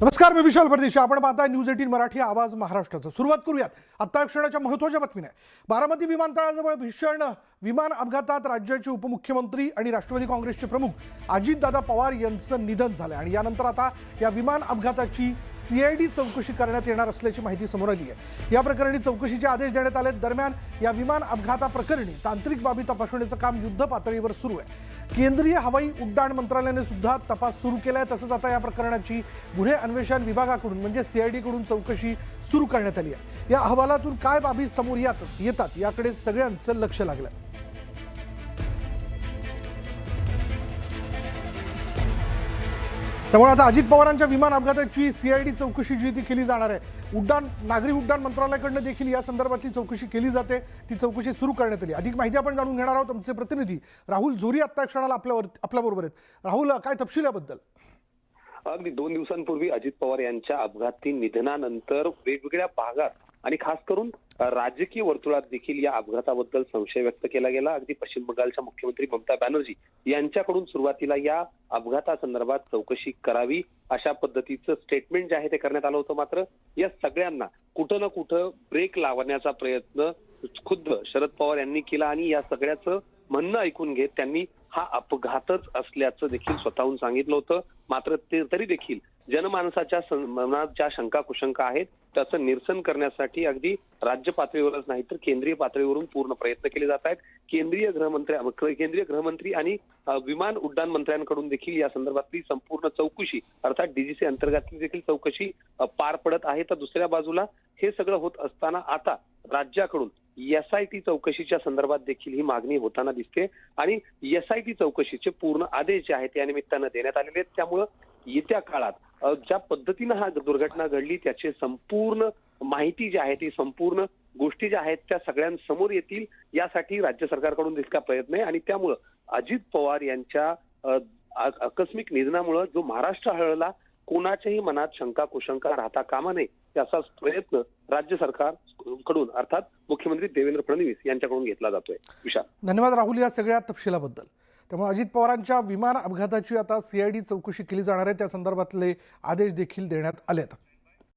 नमस्कार, मी विशाल परदेशी. आपण पाहताय न्यूज 18 मराठी आवाज महाराष्ट्राचा. सुरुवात करूयात आत्ता क्षणाच्या महत्त्वाच्या बातमीने. बारामती विमानतळाजवळ भीषण विमान अपघातात राज्याचे उपमुख्यमंत्री आणि राष्ट्रवादी काँग्रेसचे प्रमुख अजितदादा पवार यांचं निधन झालं आणि यानंतर आता या विमान अपघाताची CID चौकशी करण्यात येणार असल्याची माहिती समोर आली आहे. या प्रकरणी चौकशीचे आदेश देण्यात आले. दरम्यान या विमान अपघाताप्रकरणी तांत्रिक बाबी तपासण्याचं काम युद्ध पातळीवर सुरू आहे. केंद्रीय हवाई उड्डाण मंत्रालयाने सुद्धा तपास सुरू केला आहे. तसंच आता या प्रकरणाची गुन्हे अन्वेषण विभागाकडून म्हणजे CID कडून चौकशी सुरू करण्यात आली आहे. या अहवालातून काय बाबी समोर येतात याकडे सगळ्यांचं लक्ष लागलं. त्यामुळे आता अजित पवारांच्या विमान अपघाताची CID चौकशी जी ती केली जाणार आहे. नागरी उड्डाण मंत्रालयाकडून देखील या संदर्भातली चौकशी केली जाते. ती चौकशी सुरू करण्यात आली. अधिक माहिती आपण जाणून घेणार आहोत. आमचे प्रतिनिधी राहुल झोरी आत्ता क्षणाला आपल्याबरोबर आहेत. राहुल, काय तपशील याबद्दल? अगदी 2 दिवसांपूर्वी अजित पवार यांच्या अपघाती निधनानंतर वेगवेगळ्या भागात आणि खास करून राजकीय वर्तुळात देखील या अपघाताबद्दल संशय व्यक्त केला गेला. अगदी पश्चिम बंगालच्या मुख्यमंत्री ममता बॅनर्जी यांच्याकडून सुरुवातीला या अपघातासंदर्भात चौकशी करावी अशा पद्धतीचं स्टेटमेंट जे आहे ते करण्यात आलं होतं. मात्र या सगळ्यांना कुठं ना कुठं ब्रेक लावण्याचा प्रयत्न खुद्द शरद पवार यांनी केला आणि या सगळ्याचं म्हणणं ऐकून घेत त्यांनी हा अपघातच असल्याचं देखील स्वतःहून सांगितलं होतं. मात्र तरी देखील जनमानसाच्या मनात ज्या शंका कुशंका आहेत त्याचं निरसन करण्यासाठी अगदी राज्य पातळीवरच नाही तर केंद्रीय पातळीवरून पूर्ण प्रयत्न केले जात आहेत. केंद्रीय गृहमंत्री आणि विमान उड्डाण मंत्र्यांकडून देखील या संदर्भातली संपूर्ण चौकशी अर्थात DGC अंतर्गतली देखील चौकशी पार पडत आहे. तर दुसऱ्या बाजूला हे सगळं होत असताना आता राज्याकडून SIT चौकशीच्या संदर्भात देखील ही मागणी होताना दिसते आणि SIT चौकशीचे पूर्ण आदेश जे आहेत या निमित्तानं देण्यात आलेले आहेत. त्यामुळं येत्या काळात ज्या पद्धतीनं हा दुर्घटना घडली त्याची संपूर्ण माहिती जी आहे ती संपूर्ण गोष्टी ज्या आहेत त्या सगळ्यांसमोर येतील यासाठी राज्य सरकारकडून दिसका प्रयत्न आहे. आणि त्यामुळं अजित पवार यांच्या आकस्मिक निधनामुळे जो महाराष्ट्र हळला कोणाच्याही मनात शंका कुशंका राहता कामा नये याचा प्रयत्न राज्य सरकारकडून अर्थात मुख्यमंत्री देवेंद्र फडणवीस यांच्याकडून घेतला जातोय. विशाल, धन्यवाद राहुल या सगळ्या तपशिलाबद्दल. त्यामुळे अजित पवारांच्या विमान अपघाताची आता CID चौकशी केली जाणार आहे. त्या संदर्भातले आदेश देखील देण्यात आलेत.